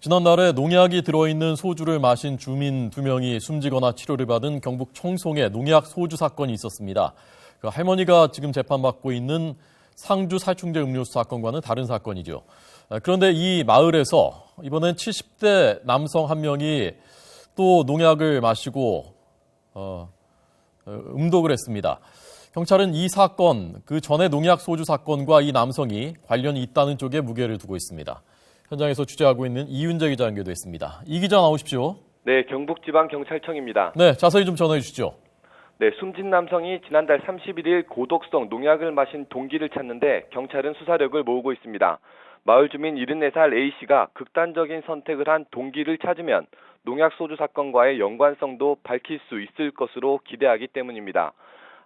지난날에 농약이 들어있는 소주를 마신 주민 2명이 숨지거나 치료를 받은 경북 청송에 농약 소주 사건이 있었습니다. 그 할머니가 지금 재판받고 있는 상주 살충제 음료수 사건과는 다른 사건이죠. 그런데 이 마을에서 이번엔 70대 남성 한 명이 또 농약을 마시고 음독을 했습니다. 경찰은 이 사건, 그 전에 농약 소주 사건과 이 남성이 관련이 있다는 쪽에 무게를 두고 있습니다. 현장에서 취재하고 있는 이윤재 기자 연결됐습니다. 이 기자 나오십시오. 네, 경북지방경찰청입니다. 네, 자세히 좀 전해 주시죠. 네, 숨진 남성이 지난달 31일 고독성 농약을 마신 동기를 찾는데 경찰은 수사력을 모으고 있습니다. 마을 주민 74살 A씨가 극단적인 선택을 한 동기를 찾으면 농약 소주 사건과의 연관성도 밝힐 수 있을 것으로 기대하기 때문입니다.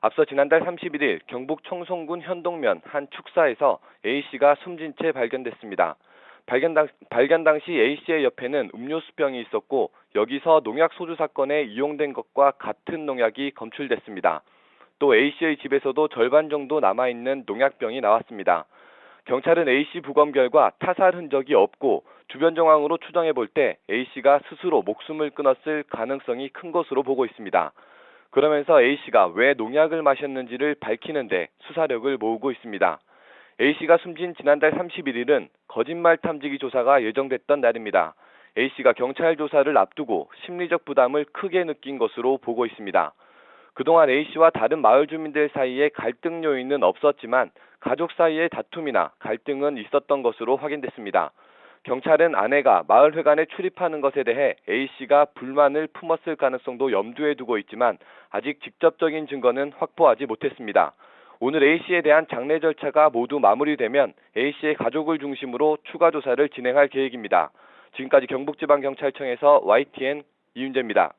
앞서 지난달 31일 경북 청송군 현동면 한 축사에서 A씨가 숨진 채 발견됐습니다. 발견 당시 A씨의 옆에는 음료수병이 있었고 여기서 농약 소주 사건에 이용된 것과 같은 농약이 검출됐습니다. 또 A씨의 집에서도 절반 정도 남아있는 농약병이 나왔습니다. 경찰은 A씨 부검 결과 타살 흔적이 없고 주변 정황으로 추정해 볼 때 A씨가 스스로 목숨을 끊었을 가능성이 큰 것으로 보고 있습니다. 그러면서 A씨가 왜 농약을 마셨는지를 밝히는데 수사력을 모으고 있습니다. A씨가 숨진 지난달 31일은 거짓말 탐지기 조사가 예정됐던 날입니다. A씨가 경찰 조사를 앞두고 심리적 부담을 크게 느낀 것으로 보고 있습니다. 그동안 A씨와 다른 마을 주민들 사이에 갈등 요인은 없었지만 가족 사이의 다툼이나 갈등은 있었던 것으로 확인됐습니다. 경찰은 아내가 마을회관에 출입하는 것에 대해 A씨가 불만을 품었을 가능성도 염두에 두고 있지만 아직 직접적인 증거는 확보하지 못했습니다. 오늘 A씨에 대한 장례 절차가 모두 마무리되면 A씨의 가족을 중심으로 추가 조사를 진행할 계획입니다. 지금까지 경북지방경찰청에서 YTN 이윤재입니다.